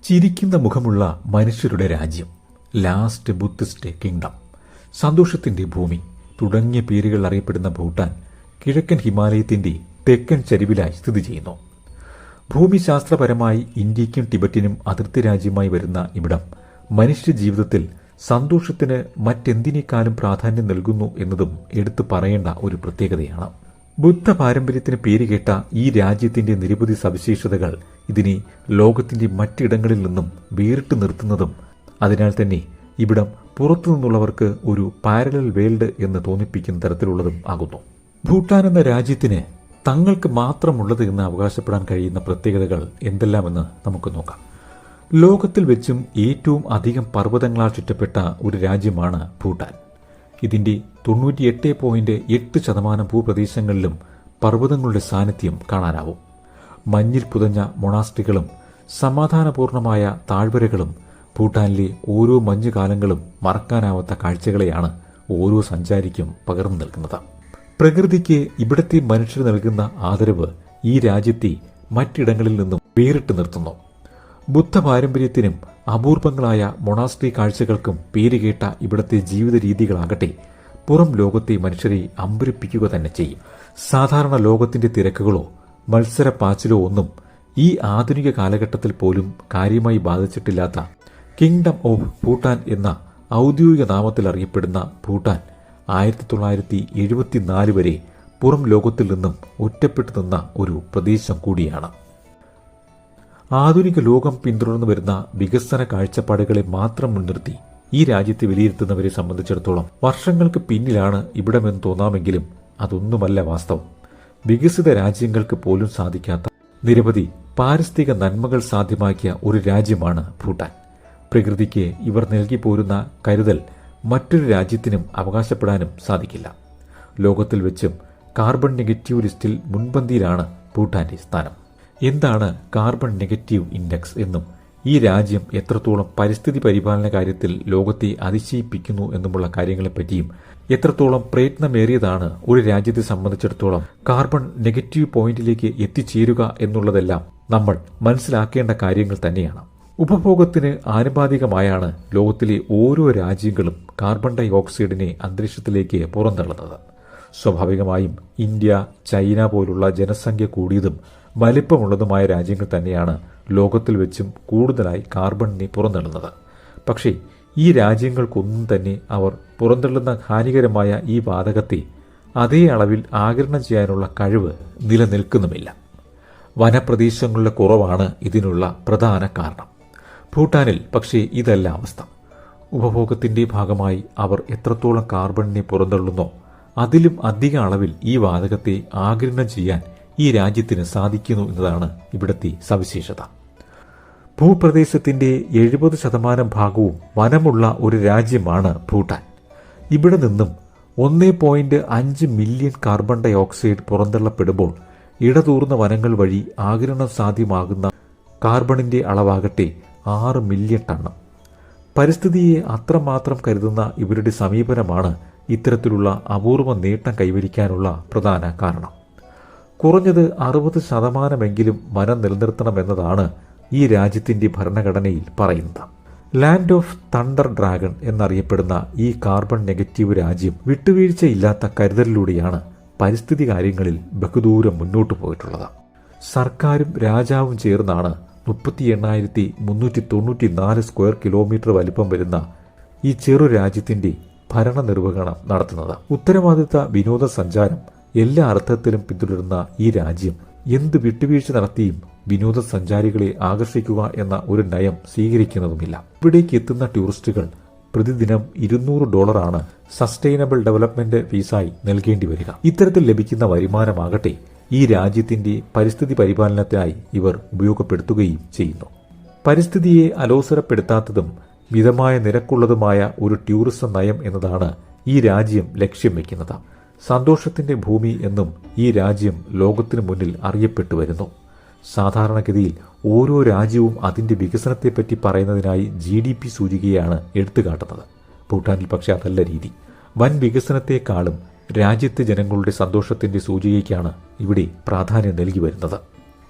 ചിരിക്കുന്ന മുഖമുള്ള മനുഷ്യരുടെ രാജ്യം, ലാസ്റ്റ് ബുദ്ധിസ്റ്റ് കിങ്ഡം, സന്തോഷത്തിന്റെ ഭൂമി തുടങ്ങിയ പേരുകൾ അറിയപ്പെടുന്ന ഭൂട്ടാൻ കിഴക്കൻ ഹിമാലയത്തിന്റെ തെക്കൻ ചരിവിലായി സ്ഥിതി ചെയ്യുന്നു. ഭൂമിശാസ്ത്രപരമായി ഇന്ത്യയ്ക്കും ടിബറ്റിനും അതിർത്തി രാജ്യമായി വരുന്ന ഇവിടം മനുഷ്യ ജീവിതത്തിൽ സന്തോഷത്തിന് മറ്റെന്തിനേക്കാളും പ്രാധാന്യം നൽകുന്നു എന്നതും എടുത്തു പറയേണ്ട ഒരു പ്രത്യേകതയാണ്. ബുദ്ധ പാരമ്പര്യത്തിന് പേരുകേട്ട ഈ രാജ്യത്തിന്റെ നിരവധി സവിശേഷതകൾ ഇതിനെ ലോകത്തിന്റെ മറ്റിടങ്ങളിൽ നിന്നും വേറിട്ട് നിർത്തുന്നതും അതിനാൽ തന്നെ ഇവിടം പുറത്തുനിന്നുള്ളവർക്ക് ഒരു പാരലൽ വേൾഡ് എന്ന് തോന്നിപ്പിക്കുന്ന തരത്തിലുള്ളതും ആകുന്നു. ഭൂട്ടാൻ എന്ന രാജ്യത്തിന് തങ്ങൾക്ക് മാത്രമുള്ളത് എന്ന് അവകാശപ്പെടാൻ കഴിയുന്ന പ്രത്യേകതകൾ എന്തെല്ലാമെന്ന് നമുക്ക് നോക്കാം. ലോകത്തിൽ വെച്ചും ഏറ്റവും അധികം പർവ്വതങ്ങളാൽ ചുറ്റപ്പെട്ട ഒരു രാജ്യമാണ് ഭൂട്ടാൻ. ഇതിന്റെ 98.8% ഭൂപ്രദേശങ്ങളിലും പർവ്വതങ്ങളുടെ സാന്നിധ്യം കാണാനാവും. മഞ്ഞിൽ പുതഞ്ഞ മൊണാസ്ട്രികളും സമാധാനപൂർണമായ താഴ്വരകളും ഭൂട്ടാനിലെ ഓരോ മഞ്ഞുകാലങ്ങളും മറക്കാനാവാത്ത കാഴ്ചകളെയാണ് ഓരോ സഞ്ചാരിക്കും പകർന്നു നൽകുന്നത്. പ്രകൃതിക്ക് ഇവിടത്തെ മനുഷ്യർ നൽകുന്ന ആദരവ് ഈ രാജ്യത്തെ മറ്റിടങ്ങളിൽ നിന്നും വേറിട്ട് നിർത്തുന്നു. ബുദ്ധ പാരമ്പര്യത്തിനും അപൂർവങ്ങളായ മൊണാസ്ട്രി കാഴ്ചകൾക്കും പേരുകേട്ട ഇവിടത്തെ ജീവിത രീതികളാകട്ടെ പുറം ലോകത്തെ മനുഷ്യരെ അമ്പരിപ്പിക്കുക തന്നെ ചെയ്യും. സാധാരണ ലോകത്തിന്റെ തിരക്കുകളോ മത്സര പാച്ചിലോ ഒന്നും ഈ ആധുനിക കാലഘട്ടത്തിൽ പോലും കാര്യമായി ബാധിച്ചിട്ടില്ലാത്ത കിങ്ഡം ഓഫ് ഭൂട്ടാൻ എന്ന ഔദ്യോഗിക നാമത്തിൽ അറിയപ്പെടുന്ന ഭൂട്ടാൻ 1974 വരെ പുറം ലോകത്തിൽ നിന്നും ഒറ്റപ്പെട്ടു നിന്ന ഒരു പ്രദേശം കൂടിയാണ്. ആധുനിക ലോകം പിന്തുടർന്നു വരുന്ന വികസന കാഴ്ചപ്പാടുകളെ മാത്രം മുൻനിർത്തി ഈ രാജ്യത്തെ വിലയിരുത്തുന്നവരെ സംബന്ധിച്ചിടത്തോളം വർഷങ്ങൾക്ക് പിന്നിലാണ് ഇവിടമെന്ന് തോന്നാമെങ്കിലും അതൊന്നുമല്ല വാസ്തവം. വികസിത രാജ്യങ്ങൾക്ക് പോലും സാധിക്കാത്ത നിരവധി പാരിസ്ഥിതിക നന്മകൾ സാധ്യമാക്കിയ ഒരു രാജ്യമാണ് ഭൂട്ടാൻ. പ്രകൃതിക്ക് ഇവർ നൽകി പോരുന്ന കരുതൽ മറ്റൊരു രാജ്യത്തിനും അവകാശപ്പെടാനും സാധിക്കില്ല. ലോകത്തിൽ വെച്ചും കാർബൺ നെഗറ്റീവ് ലിസ്റ്റിൽ മുൻപന്തിയിലാണ് ഭൂട്ടാന്റെ സ്ഥാനം. എന്താണ് കാർബൺ നെഗറ്റീവ് ഇൻഡെക്സ് എന്നും ഈ രാജ്യം എത്രത്തോളം പരിസ്ഥിതി പരിപാലന കാര്യത്തിൽ ലോകത്തെ അതിശയിപ്പിക്കുന്നു എന്നുമുള്ള കാര്യങ്ങളെപ്പറ്റിയും എത്രത്തോളം പ്രയത്നമേറിയതാണ് ഒരു രാജ്യത്തെ സംബന്ധിച്ചിടത്തോളം കാർബൺ നെഗറ്റീവ് പോയിന്റിലേക്ക് എത്തിച്ചേരുക എന്നുള്ളതെല്ലാം നമ്മൾ മനസ്സിലാക്കേണ്ട കാര്യങ്ങൾ തന്നെയാണ്. ഉപഭോഗത്തിന് ആനുപാതികമായാണ് ലോകത്തിലെ ഓരോ രാജ്യങ്ങളും കാർബൺ ഡൈ ഓക്സൈഡിനെ അന്തരീക്ഷത്തിലേക്ക് പുറന്തള്ളുന്നത്. സ്വാഭാവികമായും ഇന്ത്യ, ചൈന പോലുള്ള ജനസംഖ്യ കൂടിയതും വലിപ്പമുള്ളതുമായ രാജ്യങ്ങൾ തന്നെയാണ് ലോകത്തിൽ വെച്ചും കൂടുതലായി കാർബണിനെ പുറന്തള്ളുന്നത്. പക്ഷേ ഈ രാജ്യങ്ങൾക്കൊന്നും തന്നെ അവർ പുറന്തള്ളുന്ന ഹാനികരമായ ഈ വാതകത്തെ അതേ അളവിൽ ആഗിരണം ചെയ്യാനുള്ള കഴിവ് നിലനിൽക്കുന്നുമില്ല. വനപ്രദേശങ്ങളുടെ കുറവാണ് ഇതിനുള്ള പ്രധാന കാരണം. ഭൂട്ടാനിൽ പക്ഷേ ഇതല്ല അവസ്ഥ. ഉപഭോഗത്തിന്റെ ഭാഗമായി അവർ എത്രത്തോളം കാർബണിനെ പുറന്തള്ളുന്നോ അതിലും അധിക അളവിൽ ഈ വാതകത്തെ ആഗിരണം ചെയ്യാൻ ഈ രാജ്യത്തിന് സാധിക്കുന്നു എന്നതാണ് ഇവിടുത്തെ സവിശേഷത. ഭൂപ്രദേശത്തിന്റെ 70% ഭാഗവും വനമുള്ള ഒരു രാജ്യമാണ് ഭൂട്ടാൻ. ഇവിടെ നിന്നും 1.5 മില്യൺ കാർബൺ ഡൈ ഓക്സൈഡ് പുറന്തള്ളപ്പെടുമ്പോൾ ഇടതൂർന്ന വനങ്ങൾ വഴി ആഗിരണം സാധ്യമാകുന്ന കാർബണിന്റെ അളവാകട്ടെ 6 മില്യൺ ടണ്ണ്. പരിസ്ഥിതിയെ അത്രമാത്രം കരുതുന്ന ഇവരുടെ സമീപനമാണ് ഇത്തരത്തിലുള്ള അപൂർവ നേട്ടം കൈവരിക്കാനുള്ള പ്രധാന കാരണം. കുറഞ്ഞത് 60% വനം നിലനിർത്തണമെന്നതാണ് ഈ രാജ്യത്തിന്റെ ഭരണഘടനയിൽ പറയുന്നത്. ലാൻഡ് ഓഫ് തണ്ടർ ഡ്രാഗൺ എന്നറിയപ്പെടുന്ന ഈ കാർബൺ നെഗറ്റീവ് രാജ്യം വിട്ടുവീഴ്ചയില്ലാത്ത കരുതലിലൂടെയാണ് പരിസ്ഥിതി കാര്യങ്ങളിൽ ബഹുദൂരം മുന്നോട്ടു പോയിട്ടുള്ളത്. സർക്കാരും രാജാവും ചേർന്നാണ് 38,394 സ്ക്വയർ കിലോമീറ്റർ വലിപ്പം വരുന്ന ഈ ചെറു രാജ്യത്തിന്റെ ഭരണനിർവഹണം നടത്തുന്നത്. ഉത്തരവാദിത്ത വിനോദസഞ്ചാരം എല്ലാ അർത്ഥത്തിലും പിന്തുടരുന്ന ഈ രാജ്യം എന്ത് വിട്ടുവീഴ്ച നടത്തിയും വിനോദസഞ്ചാരികളെ ആകർഷിക്കുക എന്ന ഒരു നയം സ്വീകരിക്കുന്നതുമില്ല. ഇവിടേക്ക് എത്തുന്ന ടൂറിസ്റ്റുകൾ പ്രതിദിനം $200 സസ്റ്റൈനബിൾ ഡെവലപ്മെന്റ് ഫീസായി നൽകേണ്ടി വരിക. ഇത്തരത്തിൽ ലഭിക്കുന്ന വരുമാനമാകട്ടെ ഈ രാജ്യത്തിന്റെ പരിസ്ഥിതി പരിപാലനത്തിനായി ഇവർ ഉപയോഗപ്പെടുത്തുകയും ചെയ്യുന്നു. പരിസ്ഥിതിയെ അലോസരപ്പെടുത്താത്തതും മിതമായ നിരക്കുള്ളതുമായ ഒരു ടൂറിസം നയം എന്നതാണ് ഈ രാജ്യം ലക്ഷ്യം വയ്ക്കുന്നത്. സന്തോഷത്തിന്റെ ഭൂമി എന്നും ഈ രാജ്യം ലോകത്തിനു മുന്നിൽ അറിയപ്പെട്ടു വരുന്നു. സാധാരണഗതിയിൽ ഓരോ രാജ്യവും അതിന്റെ വികസനത്തെപ്പറ്റി പറയുന്നതിനായി GDP സൂചികയാണ് എടുത്തുകാട്ടുന്നത്. ഭൂട്ടാനിൽ പക്ഷെ അതല്ല രീതി. വൻ വികസനത്തെക്കാളും രാജ്യത്തെ ജനങ്ങളുടെ സന്തോഷത്തിന്റെ സൂചികയ്ക്കാണ് ഇവിടെ പ്രാധാന്യം നൽകി വരുന്നത്.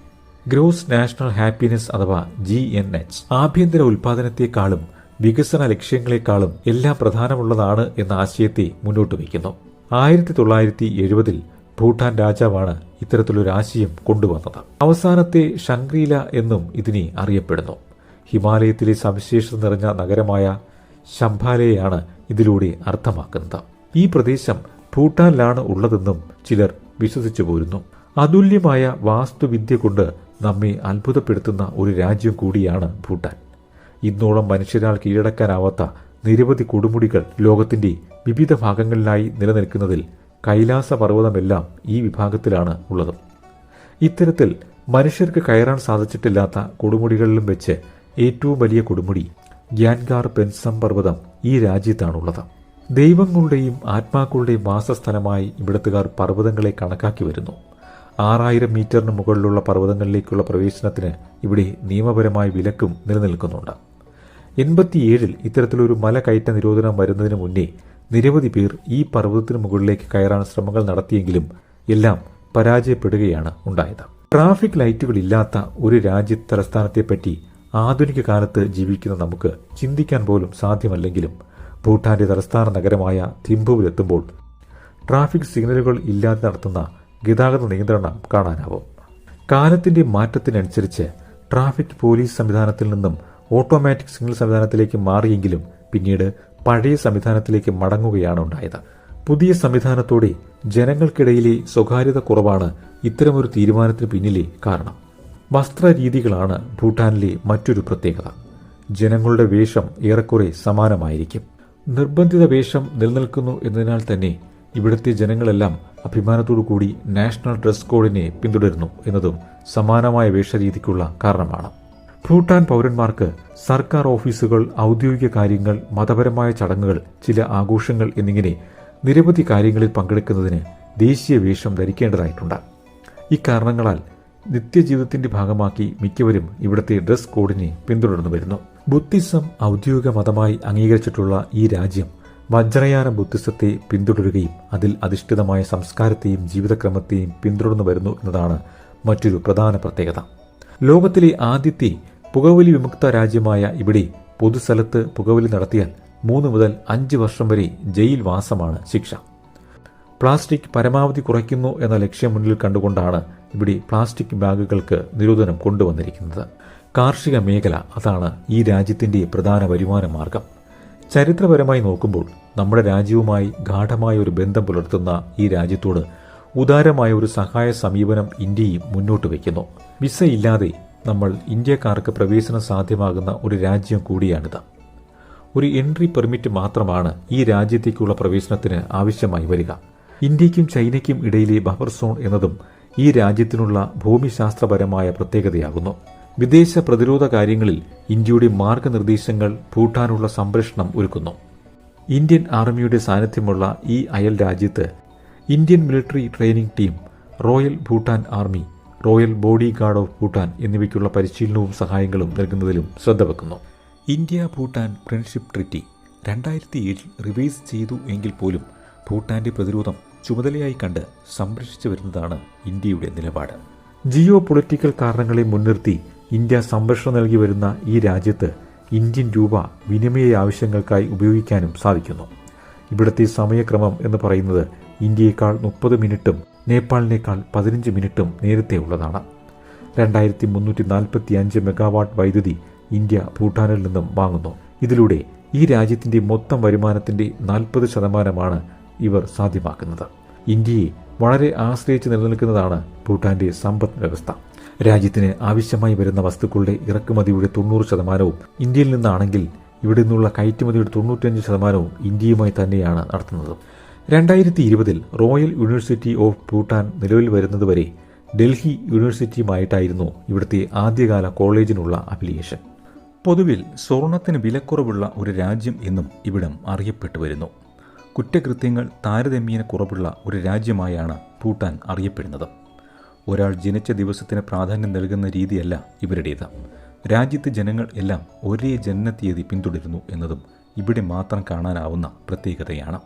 ഗ്രോസ് നാഷണൽ ഹാപ്പിനെസ് അഥവാ GNH ആഭ്യന്തര ഉൽപാദനത്തെക്കാളും വികസന ലക്ഷ്യങ്ങളെക്കാളും എല്ലാം പ്രധാനമുള്ളതാണ് എന്ന ആശയത്തെ മുന്നോട്ട് വയ്ക്കുന്നു. 1970 ഭൂട്ടാൻ രാജാവാണ് ഇത്തരത്തിലൊരു ആശയം കൊണ്ടുവന്നത്. അവസാനത്തെ ഷംഗ്രീല എന്നും ഇതിനെ അറിയപ്പെടുന്നു. ഹിമാലയത്തിലെ സവിശേഷത നിറഞ്ഞ നഗരമായ ശംഭാലയെയാണ് ഇതിലൂടെ അർത്ഥമാക്കുന്നത്. ഈ പ്രദേശം ഭൂട്ടാനിലാണ് ഉള്ളതെന്നും ചിലർ വിശ്വസിച്ചു പോരുന്നു. അതുല്യമായ വാസ്തുവിദ്യ കൊണ്ട് നമ്മെ അത്ഭുതപ്പെടുത്തുന്ന ഒരു രാജ്യം കൂടിയാണ് ഭൂട്ടാൻ. ഇന്നോളം മനുഷ്യരാൽ കീഴടക്കാനാവാത്ത നിരവധി കൊടുമുടികൾ ലോകത്തിന്റെ വിവിധ ഭാഗങ്ങളിലായി നിലനിൽക്കുന്നതിൽ കൈലാസ പർവ്വതമെല്ലാം ഈ വിഭാഗത്തിലാണ് ഉള്ളത്. ഇത്തരത്തിൽ മനുഷ്യർക്ക് കയറാൻ സാധിച്ചിട്ടില്ലാത്ത കൊടുമുടികളിലും വെച്ച് ഏറ്റവും വലിയ കൊടുമുടി ഗ്യാൻഗാർ പെൻസം പർവ്വതം ഈ രാജ്യത്താണുള്ളത്. ദൈവങ്ങളുടെയും ആത്മാക്കളുടെയും വാസസ്ഥലമായി ഇവിടത്തുകാർ പർവ്വതങ്ങളെ കണക്കാക്കി വരുന്നു. 6000 മീറ്ററിന് മുകളിലുള്ള പർവ്വതങ്ങളിലേക്കുള്ള പ്രവേശനത്തിന് ഇവിടെ നിയമപരമായ വിലക്കും നിലനിൽക്കുന്നുണ്ട്. 87 ഇത്തരത്തിലൊരു മല കയറ്റ നിരോധനം വരുന്നതിന് മുന്നേ നിരവധി പേർ ഈ പർവ്വതത്തിന് മുകളിലേക്ക് കയറാൻ ശ്രമങ്ങൾ നടത്തിയെങ്കിലും എല്ലാം പരാജയപ്പെടുകയാണ് ഉണ്ടായത്. ട്രാഫിക് ലൈറ്റുകൾ ഇല്ലാത്ത ഒരു രാജ്യ തലസ്ഥാനത്തെപ്പറ്റി ആധുനിക കാലത്ത് ജീവിക്കുന്ന നമുക്ക് ചിന്തിക്കാൻ പോലും സാധ്യമല്ലെങ്കിലും ഭൂട്ടാന്റെ തലസ്ഥാന നഗരമായ തിമ്പുവിലെത്തുമ്പോൾ ട്രാഫിക് സിഗ്നലുകൾ ഇല്ലാതെ നടത്തുന്ന ഗതാഗത നിയന്ത്രണം കാണാനാവും. കാലത്തിന്റെ മാറ്റത്തിനനുസരിച്ച് ട്രാഫിക് പോലീസ് സംവിധാനത്തിൽ നിന്നും ഓട്ടോമാറ്റിക് സിഗ്നൽ സംവിധാനത്തിലേക്ക് മാറിയെങ്കിലും പിന്നീട് പഴയ സംവിധാനത്തിലേക്ക് മടങ്ങുകയാണ് ഉണ്ടായത്. പുതിയ സംവിധാനത്തോടെ ജനങ്ങൾക്കിടയിലെ സ്വകാര്യത കുറവാണ് ഇത്തരമൊരു തീരുമാനത്തിന് പിന്നിലെ കാരണം. വസ്ത്രരീതികളാണ് ഭൂട്ടാനിലെ മറ്റൊരു പ്രത്യേകത. ജനങ്ങളുടെ വേഷം ഏറെക്കുറെ സമാനമായിരിക്കും. നിർബന്ധിത വേഷം നിലനിൽക്കുന്നു എന്നതിനാൽ തന്നെ ഇവിടുത്തെ ജനങ്ങളെല്ലാം അഭിമാനത്തോടു കൂടി നാഷണൽ ഡ്രസ് കോഡിനെ പിന്തുടരുന്നു എന്നതും സമാനമായ വേഷരീതിക്കുള്ള കാരണമാണ്. ഭൂട്ടാൻ പൗരന്മാർക്ക് സർക്കാർ ഓഫീസുകൾ, ഔദ്യോഗിക കാര്യങ്ങൾ, മതപരമായ ചടങ്ങുകൾ, ചില ആഘോഷങ്ങൾ എന്നിങ്ങനെ നിരവധി കാര്യങ്ങളിൽ പങ്കെടുക്കുന്നതിന് ദേശീയ വേഷം ധരിക്കേണ്ടതായിട്ടുണ്ട്. ഇക്കാരണങ്ങളാൽ നിത്യജീവിതത്തിന്റെ ഭാഗമാക്കി മിക്കവരും ഇവിടുത്തെ ഡ്രസ് കോഡിനെ പിന്തുടർന്നു വരുന്നു. ബുദ്ധിസം ഔദ്യോഗിക മതമായി അംഗീകരിച്ചിട്ടുള്ള ഈ രാജ്യം വജ്രയാന ബുദ്ധിസത്തെ പിന്തുടരുകയും അതിൽ അധിഷ്ഠിതമായ സംസ്കാരത്തെയും ജീവിതക്രമത്തെയും പിന്തുടർന്നു വരുന്നു എന്നതാണ് മറ്റൊരു പ്രധാന പ്രത്യേകത. ലോകത്തിലെ ആദ്യത്തെ പുകവലി വിമുക്ത രാജ്യമായ ഇവിടെ പൊതുസ്ഥലത്ത് പുകവലി നടത്തിയാൽ 3 മുതൽ 5 വർഷം വരെ ജയിൽ വാസമാണ് ശിക്ഷ. പ്ലാസ്റ്റിക് പരമാവധി കുറയ്ക്കുന്നു എന്ന ലക്ഷ്യം മുന്നിൽ കണ്ടുകൊണ്ടാണ് ഇവിടെ പ്ലാസ്റ്റിക് ബാഗുകൾക്ക് നിരോധനം കൊണ്ടുവന്നിരിക്കുന്നത്. കാർഷിക മേഖല അതാണ് ഈ രാജ്യത്തിന്റെ പ്രധാന വരുമാന മാർഗം. ചരിത്രപരമായി നോക്കുമ്പോൾ നമ്മുടെ രാജ്യവുമായി ഗാഢമായ ഒരു ബന്ധം പുലർത്തുന്ന ഈ രാജ്യത്തോട് ഉദാരമായ ഒരു സഹായ സമീപനം ഇന്ത്യയും മുന്നോട്ട് വയ്ക്കുന്നു. വിസ ഇല്ലാതെ നമ്മൾ ഇന്ത്യക്കാർക്ക് പ്രവേശനം സാധ്യമാകുന്ന ഒരു രാജ്യം കൂടിയാണിത്. ഒരു എൻട്രി പെർമിറ്റ് മാത്രമാണ് ഈ രാജ്യത്തേക്കുള്ള പ്രവേശനത്തിന് ആവശ്യമായി വരിക. ഇന്ത്യക്കും ചൈനയ്ക്കും ഇടയിലെ ബഫർ സോൺ എന്നതും ഈ രാജ്യത്തിനുള്ള ഭൂമിശാസ്ത്രപരമായ പ്രത്യേകതയാകുന്നു. വിദേശ പ്രതിരോധ കാര്യങ്ങളിൽ ഇന്ത്യയുടെ മാർഗനിർദ്ദേശങ്ങൾ ഭൂട്ടാനുള്ള സംരക്ഷണം ഒരുക്കുന്നു. ഇന്ത്യൻ ആർമിയുടെ സാന്നിധ്യമുള്ള ഈ അയൽ രാജ്യത്ത് Indian military training team, royal Bhutan army, royal body guard of Bhutan എന്നിവയ്ക്കുള്ള പരിശീലനവും സഹായങ്ങളും നൽകുന്നതിലും ശ്രദ്ധ വെക്കുന്നു. India Bhutan friendship treaty 2007 revise ചെയ്തു എങ്കിൽ പോലും ഭൂട്ടാന്റെ പ്രതിരോധം ചുമതലയായി കണ്ട് സംരക്ഷിച്ചു വരുന്നതാണ് ഇന്ത്യയുടെ നിലപാട്. ജിയോ പൊളിറ്റിക്കൽ കാരണങ്ങളെ മുൻനിർത്തി ഇന്ത്യ സംരക്ഷണം നൽകി വരുന്ന ഈ രാജ്യത്ത് ഇന്ത്യൻ രൂപ വിനിമയ ആവശ്യങ്ങൾക്കായി ഉപയോഗിക്കാനും സാധിക്കുന്നു. ഇവിടുത്തെ സമയക്രമം എന്ന് പറയുന്നത് ഇന്ത്യയേക്കാൾ 30 മിനിറ്റും നേപ്പാളിനേക്കാൾ 15 മിനിറ്റും നേരത്തെ ഉള്ളതാണ്. 2345 മെഗാവാട്ട് വൈദ്യുതി ഇന്ത്യ ഭൂട്ടാനിൽ നിന്നും വാങ്ങുന്നു. ഇതിലൂടെ ഈ രാജ്യത്തിന്റെ മൊത്തം വരുമാനത്തിന്റെ 40% ഇവർ സാധ്യമാക്കുന്നത്. ഇന്ത്യയെ വളരെ ആശ്രയിച്ച് നിലനിൽക്കുന്നതാണ് ഭൂട്ടാന്റെ സമ്പദ് വ്യവസ്ഥ. രാജ്യത്തിന് ആവശ്യമായി വരുന്ന വസ്തുക്കളുടെ ഇറക്കുമതിയുടെ 90% ഇന്ത്യയിൽ നിന്നാണെങ്കിൽ ഇവിടെ നിന്നുള്ള കയറ്റുമതിയുടെ 95% ഇന്ത്യയുമായി തന്നെയാണ് നടത്തുന്നത്. 2020 റോയൽ യൂണിവേഴ്സിറ്റി ഓഫ് ഭൂട്ടാൻ നിലവിൽ വരുന്നതുവരെ ഡൽഹി യൂണിവേഴ്സിറ്റിയുമായിട്ടായിരുന്നു ഇവിടുത്തെ ആദ്യകാല കോളേജിനുള്ള അഫിലിയേഷൻ. പൊതുവിൽ സ്വർണത്തിന് വിലക്കുറവുള്ള ഒരു രാജ്യം എന്നും ഇവിടം അറിയപ്പെട്ടു വരുന്നു. കുറ്റകൃത്യങ്ങൾ താരതമ്യേന കുറവുള്ള ഒരു രാജ്യമായാണ് ഭൂട്ടാൻ അറിയപ്പെടുന്നത്. ഒരാൾ ജനിച്ച ദിവസത്തിന് പ്രാധാന്യം നൽകുന്ന രീതിയല്ല ഇവരുടേത്. രാജ്യത്തെ ജനങ്ങൾ എല്ലാം ഒരേ ജനനത്തീയതി പിന്തുടരുന്നു എന്നതും ഇവിടെ മാത്രം കാണാനാവുന്ന പ്രത്യേകതയാണ്.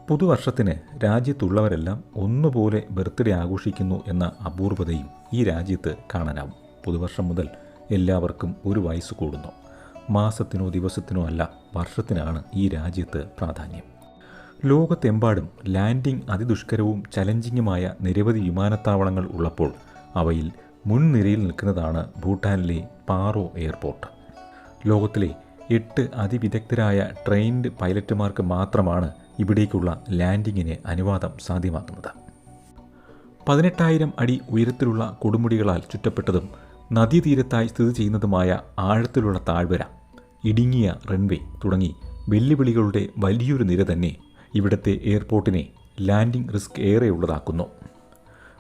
പുതുവർഷത്തിന് രാജ്യത്തുള്ളവരെല്ലാം ഒന്നുപോലെ ബർത്ത്ഡേ ആഘോഷിക്കുന്നു എന്ന അപൂർവതയും ഈ രാജ്യത്ത് കാണാനാവും. പുതുവർഷം മുതൽ എല്ലാവർക്കും ഒരു വയസ്സ് കൂടുന്നു. മാസത്തിനോ ദിവസത്തിനോ അല്ല, വർഷത്തിനാണ് ഈ രാജ്യത്ത് പ്രാധാന്യം. ലോകത്തെമ്പാടും ലാൻഡിംഗ് അതിദുഷ്കരവും ചലഞ്ചിങ്ങുമായ നിരവധി വിമാനത്താവളങ്ങൾ ഉള്ളപ്പോൾ അവയിൽ മുൻനിരയിൽ നിൽക്കുന്നതാണ് ഭൂട്ടാനിലെ പാറോ എയർപോർട്ട്. ലോകത്തിലെ 8 അതിവിദഗ്ധരായ ട്രെയിൻഡ് പൈലറ്റുമാർക്ക് മാത്രമാണ് ഇവിടേക്കുള്ള ലാൻഡിങ്ങിന് അനുവാദം സാധ്യമാക്കുന്നത്. 18,000 അടി ഉയരത്തിലുള്ള കൊടുമുടികളാൽ ചുറ്റപ്പെട്ടതും നദീതീരത്തായി സ്ഥിതി ചെയ്യുന്നതുമായ ആഴത്തിലുള്ള താഴ്വര, ഇടുങ്ങിയ റൺവേ തുടങ്ങി വെല്ലുവിളികളുടെ വലിയൊരു നിര തന്നെ ഇവിടുത്തെ എയർപോർട്ടിനെ ലാൻഡിംഗ് റിസ്ക് ഏറെയുള്ളതാക്കുന്നു.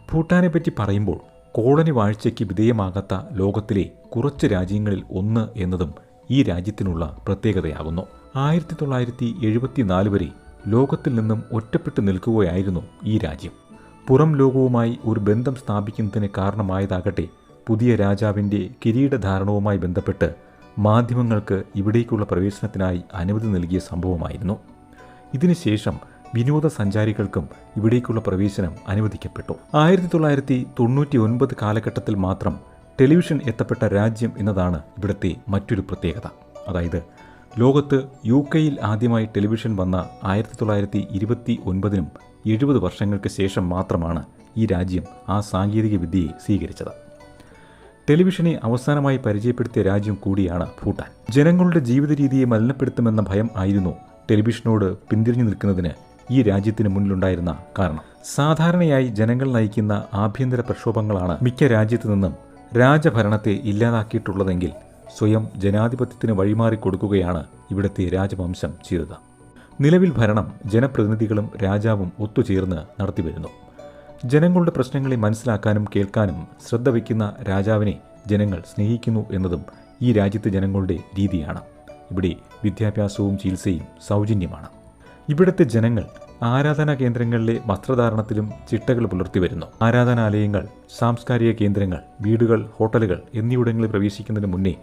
ഭൂട്ടാനെപ്പറ്റി പറയുമ്പോൾ കോളനി വാഴ്ചയ്ക്ക് വിധേയമാകാത്ത ലോകത്തിലെ കുറച്ച് രാജ്യങ്ങളിൽ ഒന്ന് എന്നതും ഈ രാജ്യത്തിനുള്ള പ്രത്യേകതയാകുന്നു. 1974 വരെ ലോകത്തിൽ നിന്നും ഒറ്റപ്പെട്ടു നിൽക്കുകയായിരുന്നു ഈ രാജ്യം. പുറം ലോകവുമായി ഒരു ബന്ധം സ്ഥാപിക്കുന്നതിന് കാരണമായതാകട്ടെ പുതിയ രാജാവിൻ്റെ കിരീടധാരണവുമായി ബന്ധപ്പെട്ട് മാധ്യമങ്ങൾക്ക് ഇവിടേക്കുള്ള പ്രവേശനത്തിനായി അനുമതി നൽകിയ സംഭവമായിരുന്നു. ഇതിനുശേഷം വിനോദസഞ്ചാരികൾക്കും ഇവിടേക്കുള്ള പ്രവേശനം അനുവദിക്കപ്പെട്ടു. 1999 കാലഘട്ടത്തിൽ മാത്രം ടെലിവിഷൻ എത്തപ്പെട്ട രാജ്യം എന്നതാണ് ഇവിടുത്തെ മറ്റൊരു പ്രത്യേകത. അതായത് ലോകത്ത് UK-യിൽ ആദ്യമായി ടെലിവിഷൻ വന്ന 1929 70 വർഷങ്ങൾക്ക് ശേഷം മാത്രമാണ് ഈ രാജ്യം ആ സാങ്കേതിക വിദ്യയെ സ്വീകരിച്ചത്. ടെലിവിഷനെ അവസാനമായി പരിചയപ്പെടുത്തിയ രാജ്യം കൂടിയാണ് ഭൂട്ടാൻ. ജനങ്ങളുടെ ജീവിത രീതിയെ മലിനപ്പെടുത്തുമെന്ന ഭയം ആയിരുന്നു ടെലിവിഷനോട് പിന്തിരിഞ്ഞു നിൽക്കുന്നതിന് ഈ രാജ്യത്തിന് മുന്നിലുണ്ടായിരുന്ന കാരണം. സാധാരണയായി ജനങ്ങൾ നയിക്കുന്ന ആഭ്യന്തര പ്രക്ഷോഭങ്ങളാണ് മിക്ക രാജ്യത്തു നിന്നും രാജഭരണത്തെ ഇല്ലാതാക്കിയിട്ടുള്ളതെങ്കിൽ സ്വയം ജനാധിപത്യത്തിന് വഴിമാറിക്കൊടുക്കുകയാണ് ഇവിടുത്തെ രാജവംശം ചെയ്തത്. നിലവിൽ ഭരണം ജനപ്രതിനിധികളും രാജാവും ഒത്തുചേർന്ന് നടത്തിവരുന്നു. ജനങ്ങളുടെ പ്രശ്നങ്ങളെ മനസ്സിലാക്കാനും കേൾക്കാനും ശ്രദ്ധ വയ്ക്കുന്ന രാജാവിനെ ജനങ്ങൾ സ്നേഹിക്കുന്നു എന്നതും ഈ രാജ്യത്തെ ജനങ്ങളുടെ രീതിയാണ്. ഇവിടെ വിദ്യാഭ്യാസവും ചികിത്സയും സൗജന്യമാണ്. ഇവിടുത്തെ ജനങ്ങൾ ആരാധനാ കേന്ദ്രങ്ങളിലെ വസ്ത്രധാരണത്തിലും ചിട്ടകൾ പുലർത്തി വരുന്നു. ആരാധനാലയങ്ങൾ, സാംസ്കാരിക കേന്ദ്രങ്ങൾ, വീടുകൾ, ഹോട്ടലുകൾ എന്നിവിടങ്ങളിൽ പ്രവേശിക്കുന്നതിന് മുന്നേ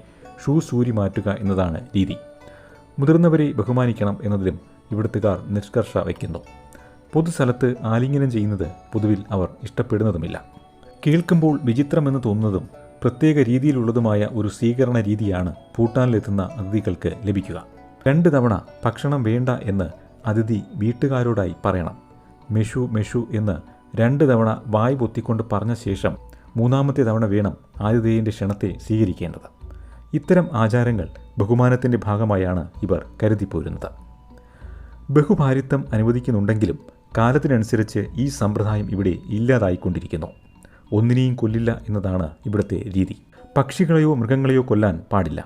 ഷൂസ് ഊരി മാറ്റുക എന്നതാണ് രീതി. മുതിർന്നവരെ ബഹുമാനിക്കണം എന്നതിലും ഇവിടുത്തുകാർ നിഷ്കർഷ വയ്ക്കുന്നു. പൊതുസ്ഥലത്ത് ആലിംഗനം ചെയ്യുന്നത് പൊതുവിൽ അവർ ഇഷ്ടപ്പെടുന്നതുമില്ല. കേൾക്കുമ്പോൾ വിചിത്രമെന്ന് തോന്നുന്നതും പ്രത്യേക രീതിയിലുള്ളതുമായ ഒരു സ്വീകരണ രീതിയാണ് ഭൂട്ടാനിലെത്തുന്ന അതിഥികൾക്ക് ലഭിക്കുക. 2 തവണ ഭക്ഷണം വേണ്ട എന്ന് അതിഥി വീട്ടുകാരോടായി പറയണം. മെഷു മെഷു എന്ന് 2 തവണ വായ് പൊത്തിക്കൊണ്ട് പറഞ്ഞ ശേഷം 3ാമത്തെ തവണ വേണം ആതിഥേയൻ്റെ ക്ഷണത്തെ സ്വീകരിക്കേണ്ടത്. ഇത്തരം ആചാരങ്ങൾ ബഹുമാനത്തിൻ്റെ ഭാഗമായാണ് ഇവർ കരുതിപ്പോരുന്നത്. ബഹുഭാരിത്വം അനുവദിക്കുന്നുണ്ടെങ്കിലും കാലത്തിനനുസരിച്ച് ഈ സമ്പ്രദായം ഇവിടെ ഇല്ലാതായിക്കൊണ്ടിരിക്കുന്നു. ഒന്നിനെയും കൊല്ലില്ല എന്നതാണ് ഇവിടുത്തെ രീതി. പക്ഷികളെയോ മൃഗങ്ങളെയോ കൊല്ലാൻ പാടില്ല.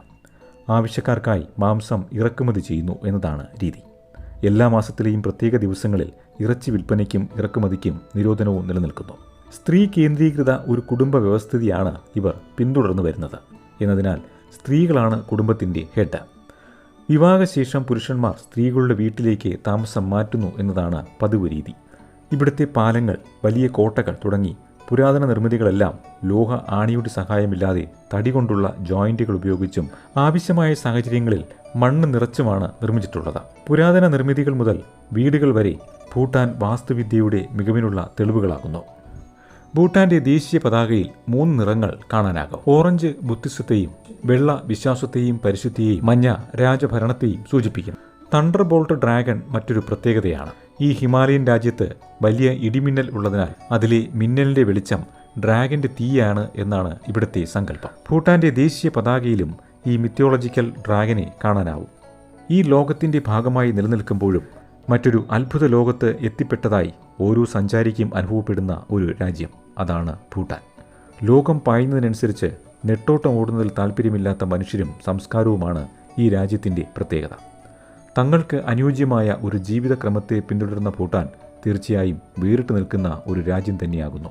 ആവശ്യക്കാർക്കായി മാംസം ഇറക്കുമതി ചെയ്യുന്നു എന്നതാണ് രീതി. എല്ലാ മാസത്തിലെയും പ്രത്യേക ദിവസങ്ങളിൽ ഇറച്ചി വിൽപ്പനയ്ക്കും ഇറക്കുമതിക്കും നിരോധനവും നിലനിൽക്കുന്നു. സ്ത്രീ കേന്ദ്രീകൃത ഒരു കുടുംബ വ്യവസ്ഥിതിയാണ് ഇവർ പിന്തുടർന്നു വരുന്നത് എന്നതിനാൽ സ്ത്രീകളാണ് കുടുംബത്തിൻ്റെ ഹെഡ്. വിവാഹശേഷം പുരുഷന്മാർ സ്ത്രീകളുടെ വീട്ടിലേക്ക് താമസം മാറ്റുന്നു എന്നതാണ് പതിവ് രീതി. ഇവിടുത്തെ പാലങ്ങൾ, വലിയ കോട്ടകൾ തുടങ്ങി പുരാതന നിർമ്മിതികളെല്ലാം ലോഹ ആണിയുടെ സഹായമില്ലാതെ തടി കൊണ്ടുള്ള ജോയിന്റുകൾ ഉപയോഗിച്ചും ആവശ്യമായ സാഹചര്യങ്ങളിൽ മണ്ണ് നിറച്ചുമാണ് നിർമ്മിച്ചിട്ടുള്ളത്. പുരാതന നിർമ്മിതികൾ മുതൽ വീടുകൾ വരെ ഭൂട്ടാൻ വാസ്തുവിദ്യയുടെ മികവിനുള്ള തെളിവുകളാകുന്നു. ഭൂട്ടാന്റെ ദേശീയ പതാകയിൽ 3 നിറങ്ങൾ കാണാനാകും. ഓറഞ്ച് ബുദ്ധിസത്തെയും, വെള്ള വിശ്വാസത്തെയും പരിശുദ്ധിയെയും, മഞ്ഞ രാജഭരണത്തെയും സൂചിപ്പിക്കുന്നു. തണ്ടർ ബോൾട്ട് ഡ്രാഗൺ മറ്റൊരു പ്രത്യേകതയാണ്. ഈ ഹിമാലയൻ രാജ്യത്ത് വലിയ ഇടിമിന്നൽ ഉള്ളതിനാൽ അതിലെ മിന്നലിന്റെ വെളിച്ചം ഡ്രാഗന്റെ തീയാണ് എന്നാണ് ഇവിടുത്തെ സങ്കല്പം. ഭൂട്ടാന്റെ ദേശീയ പതാകയിലും ഈ മിത്തോളജിക്കൽ ഡ്രാഗനെ കാണാനാവും. ഈ ലോകത്തിന്റെ ഭാഗമായി നിലനിൽക്കുമ്പോഴും മറ്റൊരു അത്ഭുത ലോകത്ത് എത്തിപ്പെട്ടതായി ഓരോ സഞ്ചാരിക്കും അനുഭവപ്പെടുന്ന ഒരു രാജ്യം, അതാണ് ഭൂട്ടാൻ. ലോകം പായുന്നതിനനുസരിച്ച് നെട്ടോട്ടം ഓടുന്നതിൽ താല്പര്യമില്ലാത്ത മനുഷ്യരും സംസ്കാരവുമാണ് ഈ രാജ്യത്തിൻ്റെ പ്രത്യേകത. തങ്ങൾക്ക് അനുയോജ്യമായ ഒരു ജീവിതക്രമത്തെ പിന്തുടരുന്ന ഭൂട്ടാൻ തീർച്ചയായും വേറിട്ട് നിൽക്കുന്ന ഒരു രാജ്യം തന്നെയാകുന്നു.